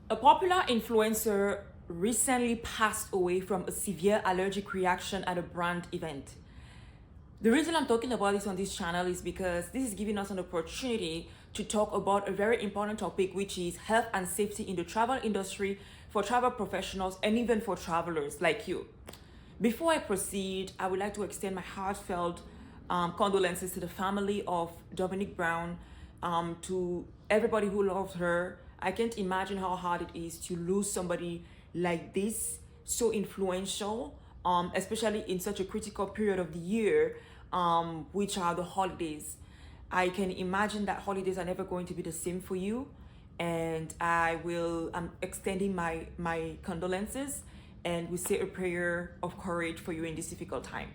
A popular influencer recently passed away from a severe allergic reaction at a brand event. The reason I'm talking about this on this channel is because this is giving us an opportunity to talk about a very important topic, which is health and safety in the travel industry for travel professionals and even for travelers like you. Before I proceed, I would like to extend my heartfelt condolences to the family of Dominique Brown, to everybody who loved her. I can't imagine how hard it is to lose somebody like this, so influential, especially in such a critical period of the year, which are the holidays. I can imagine that holidays are never going to be the same for you, and I'm extending my condolences, and we say a prayer of courage for you in this difficult time.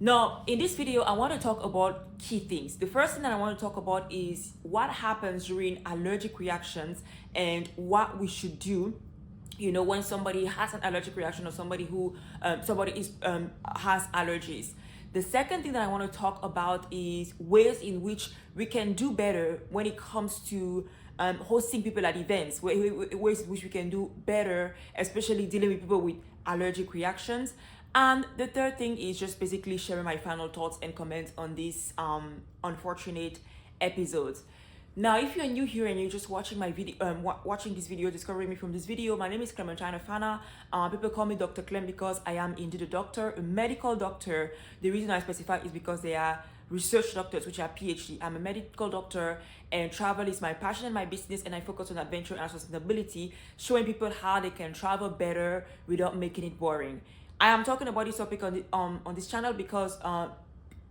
Now, in this video, I want to talk about key things. The first thing that I want to talk about is what happens during allergic reactions and what we should do, when somebody has an allergic reaction or somebody who has allergies. The second thing that I want to talk about is ways in which we can do better when it comes to hosting people at events, ways in which we can do better, especially dealing with people with allergic reactions. And the third thing is just basically sharing my final thoughts and comments on this unfortunate episodes. Now, if you're new here and you're just watching my video, watching this video, discovering me from this video, my name is Clementine Fana. People call me Dr. Clem because I am indeed a doctor, a medical doctor. The reason I specify is because they are research doctors, which are PhD. I'm a medical doctor, and travel is my passion and my business, and I focus on adventure and sustainability, showing people how they can travel better without making it boring. I am talking about this topic on this channel because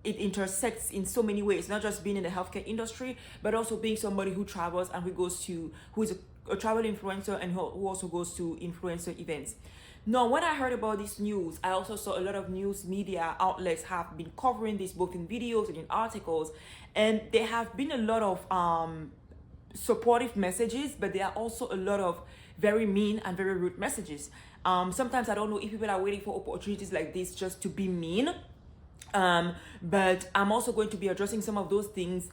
it intersects in so many ways, not just being in the healthcare industry, but also being somebody who travels and who is a travel influencer and who also goes to influencer events. Now, when I heard about this news, I also saw a lot of news media outlets have been covering this both in videos and in articles, and there have been a lot of supportive messages, but there are also a lot of very mean and very rude messages. Sometimes I don't know if people are waiting for opportunities like this just to be mean. But I'm also going to be addressing some of those things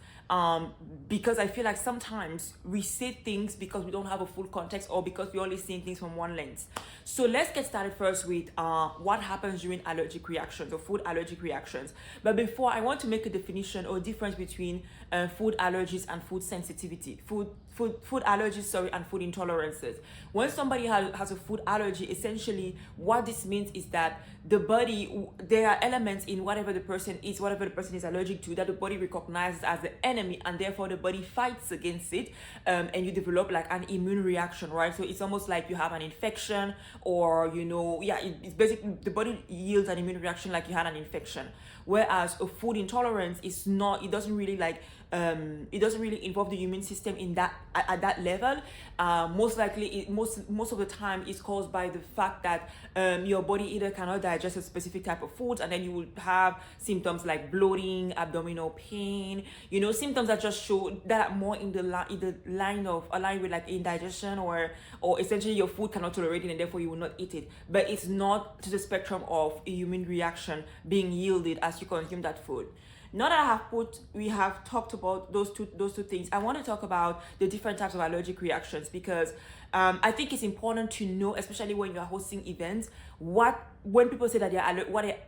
because I feel like sometimes we say things because we don't have a full context or because we're only seeing things from one lens. So let's get started first with what happens during allergic reactions or food allergic reactions. But before, I want to make a definition or difference between food allergies and food sensitivity. Food allergies, and food intolerances. When somebody has a food allergy, essentially what this means is that the body, there are elements in whatever the person is allergic to, that the body recognizes as the enemy, and therefore the body fights against it, and you develop like an immune reaction, right? So it's almost like you have an infection, or it's basically the body yields an immune reaction like you had an infection. Whereas a food intolerance is not, it doesn't really involve the immune system in that at that level. Most likely, most of the time, it's caused by the fact that your body either cannot digest a specific type of food, and then you will have symptoms like bloating, abdominal pain. Symptoms that just show that are more in the line with like indigestion, or essentially your food cannot tolerate it and therefore you will not eat it. But it's not to the spectrum of a immune reaction being yielded as you consume that food. Now that we have talked about those two things, I want to talk about the different types of allergic reactions, because I think it's important to know, especially when you are hosting events, when people say that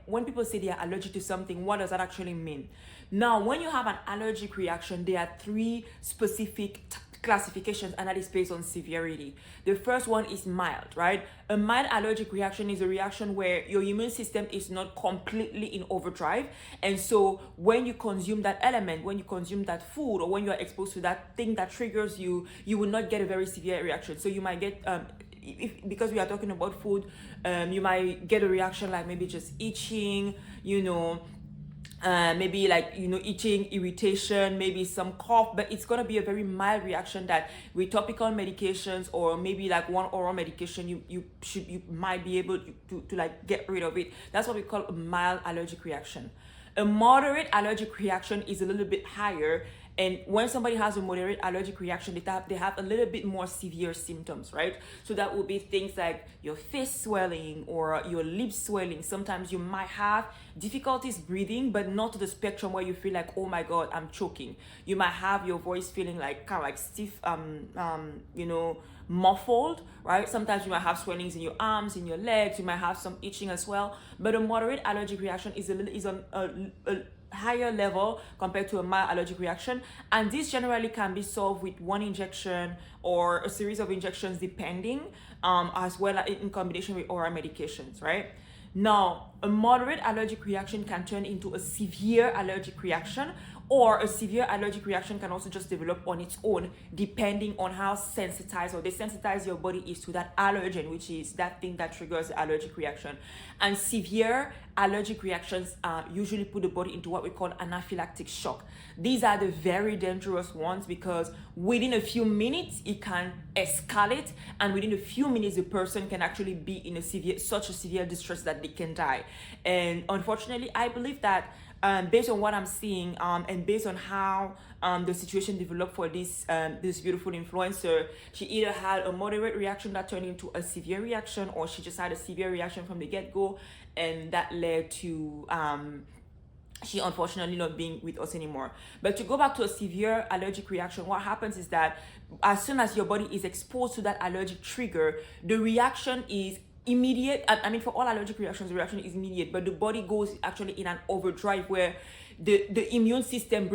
when people say they are allergic to something, what does that actually mean? Now, when you have an allergic reaction, there are three specific classifications, and that is based on severity. The first one is mild, right? A mild allergic reaction is a reaction where your immune system is not completely in overdrive, and so when you consume that element, when you consume that food, or when you are exposed to that thing that triggers you, you will not get a very severe reaction. So you might get because we are talking about food, you might get a reaction like maybe just itching, maybe like itching, irritation, maybe some cough, but it's going to be a very mild reaction that with topical medications or maybe like one oral medication you might be able to like get rid of it. That's what we call a mild allergic reaction. A moderate allergic reaction is a little bit higher, And when somebody has a moderate allergic reaction, they have a little bit more severe symptoms, right? So that would be things like your face swelling or your lips swelling. Sometimes you might have difficulties breathing, but not to the spectrum where you feel like, oh my God, I'm choking. You might have your voice feeling like kind of like stiff, muffled, right? Sometimes you might have swellings in your arms, in your legs. You might have some itching as well. But a moderate allergic reaction is on a higher level compared to a mild allergic reaction, and this generally can be solved with one injection or a series of injections depending, as well as in combination with oral medications, right? Now, a moderate allergic reaction can turn into a severe allergic reaction, or a severe allergic reaction can also just develop on its own depending on how sensitized or desensitized your body is to that allergen, which is that thing that triggers the allergic reaction. And severe allergic reactions usually put the body into what we call anaphylactic shock. These are the very dangerous ones because within a few minutes it can escalate, and within a few minutes the person can actually be in such a severe distress that they can die. And unfortunately, I believe that based on what I'm seeing, and based on how the situation developed for this beautiful influencer, she either had a moderate reaction that turned into a severe reaction, or she just had a severe reaction from the get-go, and that led to she unfortunately not being with us anymore. But to go back to a severe allergic reaction, what happens is that as soon as your body is exposed to that allergic trigger, the reaction is immediate. I mean, for all allergic reactions, the reaction is immediate, but the body goes actually in an overdrive where the immune system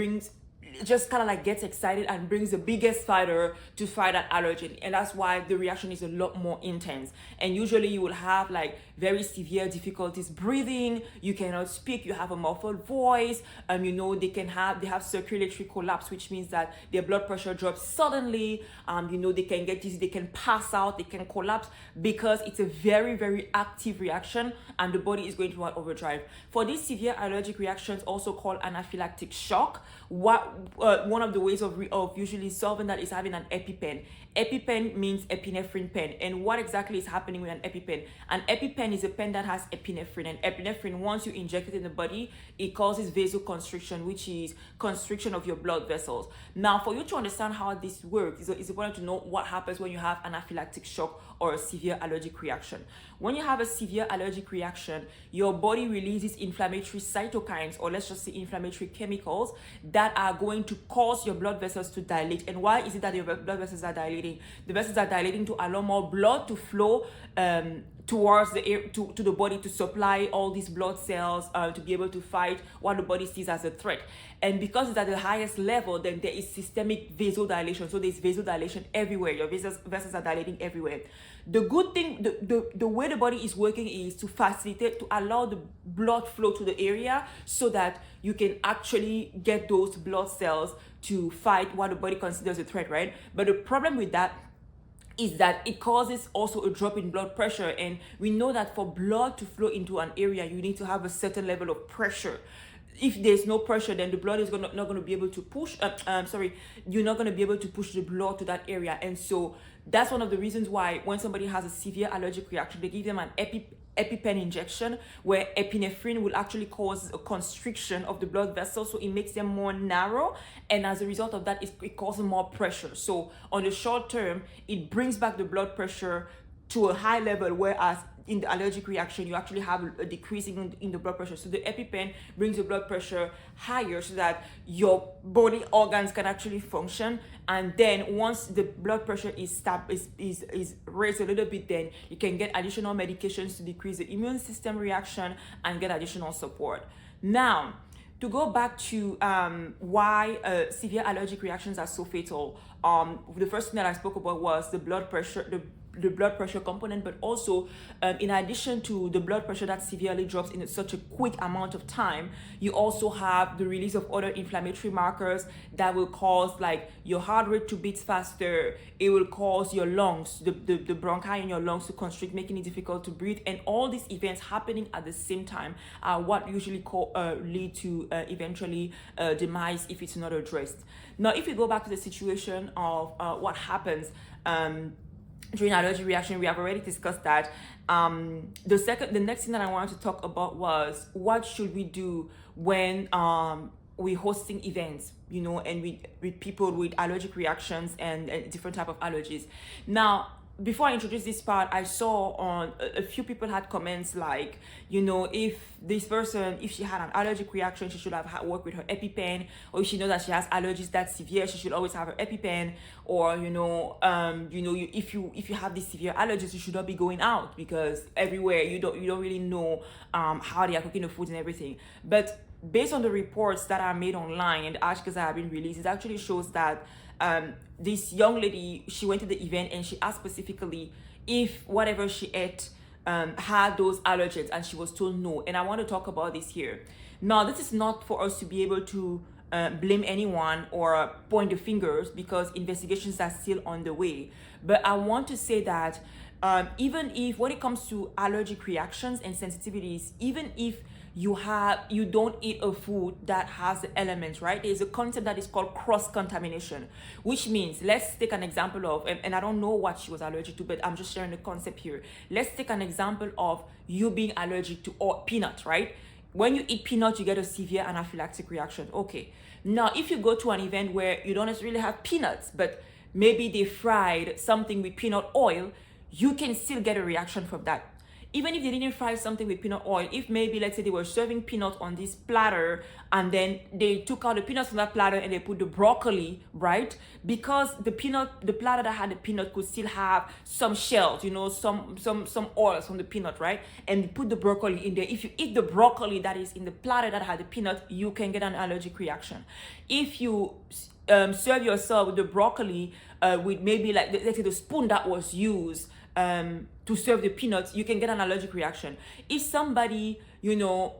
just kind of like gets excited and brings the biggest fighter to fight that allergen, and that's why the reaction is a lot more intense. And usually you will have like very severe difficulties breathing, you cannot speak, you have a muffled voice, they have circulatory collapse, which means that their blood pressure drops suddenly, they can get dizzy, they can pass out, they can collapse, because it's a very, very active reaction and the body is going through an overdrive. For these severe allergic reactions, also called anaphylactic shock, one of the ways of usually solving that is having an EpiPen. EpiPen means epinephrine pen. And what exactly is happening with an EpiPen? An EpiPen is a pen that has epinephrine, and epinephrine, once you inject it in the body, it causes vasoconstriction, which is constriction of your blood vessels. Now, for you to understand how this works, it's important to know what happens when you have anaphylactic shock or a severe allergic reaction. When you have a severe allergic reaction, your body releases inflammatory cytokines, or let's just say inflammatory chemicals, that are going to cause your blood vessels to dilate. And why is it that your blood vessels are dilating? The vessels are dilating to allow more blood to flow towards the air, to the body, to supply all these blood cells to be able to fight what the body sees as a threat. And because it's at the highest level, then there is systemic vasodilation. So there's vasodilation everywhere. Your vessels are dilating everywhere. The good thing, the way the body is working is to facilitate, to allow the blood flow to the area so that you can actually get those blood cells to fight what the body considers a threat, right? But the problem with that is that it causes also a drop in blood pressure. And we know that for blood to flow into an area, you need to have a certain level of pressure. If there's no pressure, then the blood is not going to be able to push, you're not going to be able to push the blood to that area. And so that's one of the reasons why when somebody has a severe allergic reaction, they give them an EpiPen injection, where epinephrine will actually cause a constriction of the blood vessels, so it makes them more narrow, and as a result of that, it causes more pressure. So on the short term, it brings back the blood pressure to a high level, whereas in the allergic reaction, you actually have a decreasing in the blood pressure. So the EpiPen brings the blood pressure higher so that your body organs can actually function. And then once the blood pressure is raised a little bit, then you can get additional medications to decrease the immune system reaction and get additional support. Now, to go back to why severe allergic reactions are so fatal, the first thing that I spoke about was the blood pressure, the blood pressure component, but also in addition to the blood pressure that severely drops in such a quick amount of time, you also have the release of other inflammatory markers that will cause like your heart rate to beat faster. It will cause your lungs, the bronchi in your lungs to constrict, making it difficult to breathe. And all these events happening at the same time are what usually lead to eventually demise if it's not addressed. Now, if we go back to the situation of what happens during allergy reaction, we have already discussed that. The next thing that I wanted to talk about was what should we do when we're hosting events, you know, and with people with allergic reactions and different type of allergies. Now, before I introduce this part, I saw on a few people had comments like, you know, if this person, if she had an allergic reaction, she should have worked with her EpiPen, or if she knows that she has allergies that severe, she should always have her EpiPen, or if you have these severe allergies, you should not be going out because everywhere you don't really know how they are cooking the food and everything. But based on the reports that are made online and the articles that have been released, it actually shows that this young lady, she went to the event and she asked specifically if whatever she ate had those allergens, and she was told no. And I want to talk about this here. Now, this is not for us to be able to blame anyone or point the fingers, because investigations are still on the way. But I want to say that even if, when it comes to allergic reactions and sensitivities, even if you don't eat a food that has the elements, right? There's a concept that is called cross-contamination, which means, let's take an example of, and I don't know what she was allergic to, but I'm just sharing the concept here. Let's take an example of you being allergic to peanuts, right? When you eat peanuts, you get a severe anaphylactic reaction. Okay. Now, if you go to an event where you don't necessarily have peanuts, but maybe they fried something with peanut oil, you can still get a reaction from that. Even if they didn't fry something with peanut oil, if maybe, let's say, they were serving peanuts on this platter and then they took out the peanuts from that platter and they put the broccoli, right? Because the platter that had the peanut could still have some shells, you know, some oils from the peanut, right? And put the broccoli in there. If you eat the broccoli that is in the platter that had the peanut, you can get an allergic reaction. If you serve yourself with the broccoli with maybe, like, let's say, the spoon that was used to serve the peanuts, you can get an allergic reaction. If somebody, you know,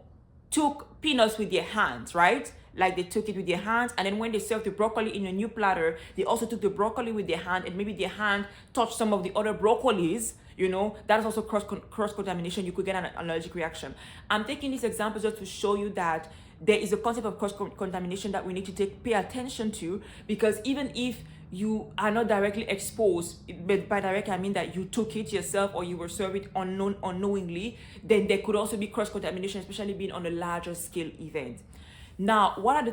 took peanuts with their hands, right? Like, they took it with their hands, and then when they served the broccoli in a new platter, they also took the broccoli with their hand, and maybe their hand touched some of the other broccolis, you know, that is also cross-contamination. You could get an allergic reaction. I'm taking this example just to show you that there is a concept of cross-contamination that we need to pay attention to, because even if you are not directly exposed, but by direct I mean that you took it yourself or you were served it unknowingly, then there could also be cross-contamination, especially being on a larger scale event. Now, what are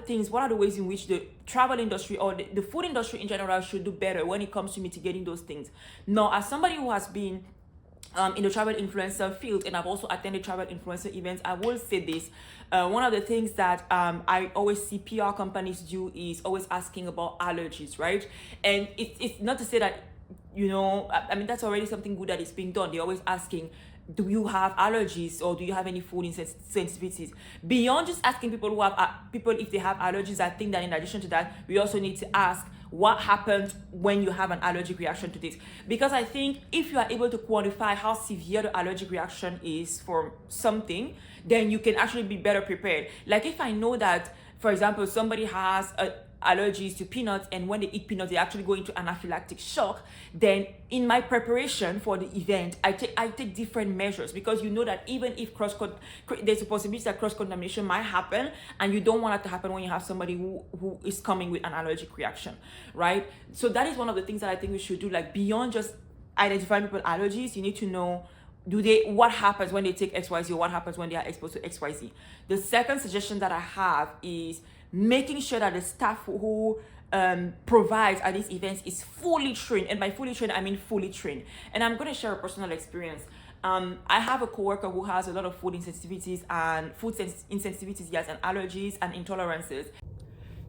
the ways in which the travel industry or the food industry in general should do better when it comes to mitigating those things? Now, as somebody who has been in the travel influencer field, and I've also attended travel influencer events, I will say this. One of the things that I always see PR companies do is always asking about allergies, right? And it's not to say that, you know, I mean, that's already something good that is being done. They're always asking, do you have allergies, or do you have any food sensitivities? Beyond just asking people if they have allergies, I think that in addition to that, we also need to ask what happens when you have an allergic reaction to this. Because I think if you are able to quantify how severe the allergic reaction is for something, then you can actually be better prepared. Like, if I know that, for example, somebody has allergies to peanuts, and when they eat peanuts they actually go into anaphylactic shock, then in my preparation for the event I take different measures, because you know that even if there's a possibility that cross-contamination might happen, and you don't want that to happen when you have somebody who is coming with an allergic reaction, right? So that is one of the things that I think we should do. Like, beyond just identifying people's allergies, you need to know, what happens when they take XYZ, or what happens when they are exposed to XYZ. The second suggestion that I have is making sure that the staff who provides at these events is fully trained. And by fully trained, I mean fully trained. And I'm going to share a personal experience. I have a coworker who has a lot of food insensitivities and insensitivities, and allergies and intolerances.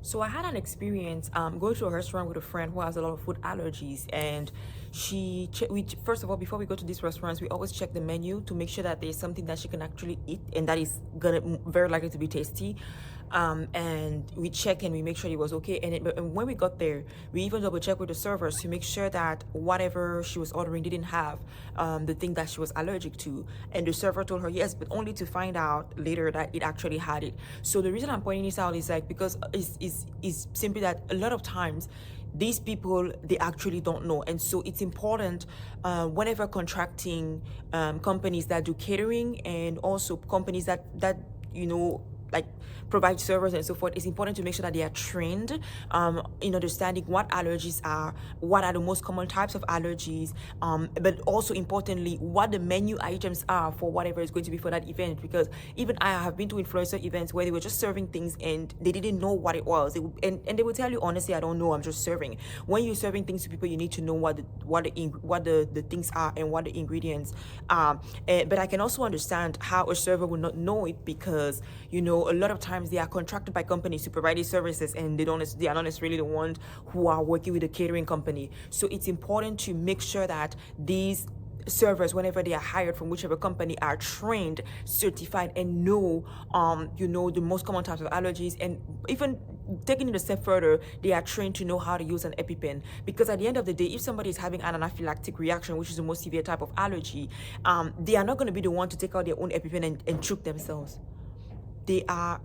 So I had an experience going to a restaurant with a friend who has a lot of food allergies, and first of all, before we go to these restaurants, we always check the menu to make sure that there's something that she can actually eat and that is very likely to be tasty. And we check and we make sure it was okay. And when we got there, we even double check with the servers to make sure that whatever she was ordering didn't have the thing that she was allergic to. And the server told her yes, but only to find out later that it actually had it. So the reason I'm pointing this out is like, because is simply that a lot of times these people, they actually don't know. And so it's important whenever contracting companies that do catering, and also companies that you know like provide servers and so forth, it's important to make sure that they are trained in understanding what allergies are, what are the most common types of allergies, but also importantly, what the menu items are for whatever is going to be for that event. Because even I have been to influencer events where they were just serving things and they didn't know what it was. And they would tell you, honestly, I don't know, I'm just serving. When you're serving things to people, you need to know what the things are and what the ingredients are. But I can also understand how a server would not know it, because a lot of times they are contracted by companies to provide these services, and they are not necessarily the ones who are working with a catering company. So it's important to make sure that these servers, whenever they are hired from whichever company, are trained, certified, and know the most common types of allergies. And even taking it a step further, they are trained to know how to use an EpiPen, because at the end of the day, if somebody is having an anaphylactic reaction, which is the most severe type of allergy, they are not going to be the one to take out their own EpiPen and choke themselves. They are,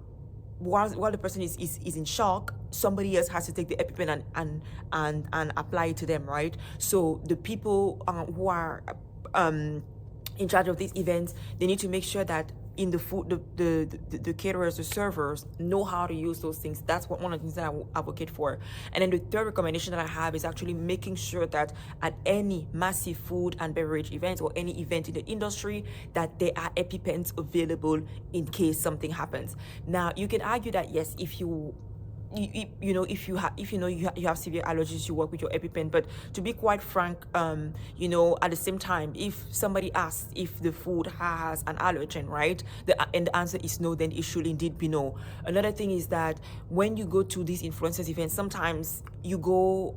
while the person is in shock, somebody else has to take the EpiPen and apply it to them, right? So the people who are in charge of these events, they need to make sure that in the food, the caterers, the servers know how to use those things. That's one of the things that I will advocate for. And then the third recommendation that I have is actually making sure that at any massive food and beverage event or any event in the industry, that there are EpiPens available in case something happens. Now, you can argue that yes, if you have severe allergies, you work with your EpiPen. But to be quite frank, at the same time, if somebody asks if the food has an allergen, right, and the answer is no, then it should indeed be no. Another thing is that when you go to these influencers events, sometimes you go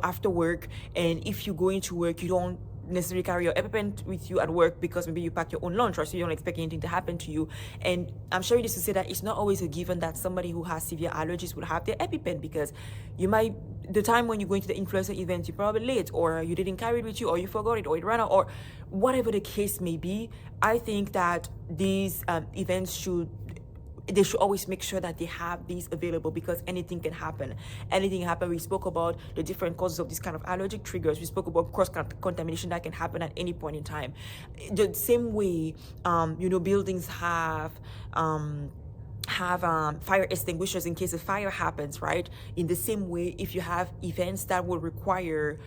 after work, and if you go into work, you don't necessarily carry your EpiPen with you at work, because maybe you pack your own lunch, or so you don't expect anything to happen to you. And I'm sharing this to say that it's not always a given that somebody who has severe allergies will have their EpiPen, because the time when you're going to the influencer event, you're probably late, or you didn't carry it with you, or you forgot it, or it ran out, or whatever the case may be. I think that these events should always make sure that they have these available, because anything can happen. We spoke about the different causes of these kind of allergic triggers. We spoke about cross contamination that can happen at any point in time. The same way, buildings have fire extinguishers in case a fire happens, right? In the same way, if you have events that will require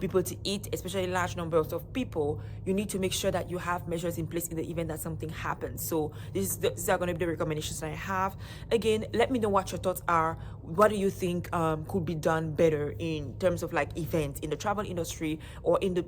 people to eat, especially large numbers of people, you need to make sure that you have measures in place in the event that something happens. So these are going to be the recommendations that I have. Again, let me know what your thoughts are. What do you think could be done better in terms of like events in the travel industry, or in the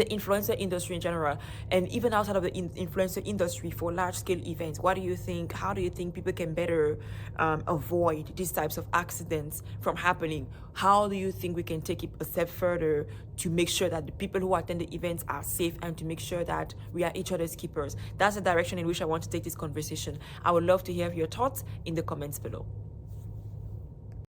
influencer industry in general, and even outside of the influencer industry for large-scale events? What do you think? How do you think people can better avoid these types of accidents from happening? How do you think we can take it a step further to make sure that the people who attend the events are safe, and to make sure that we are each other's keepers? That's the direction in which I want to take this conversation. I would love to hear your thoughts in the comments below.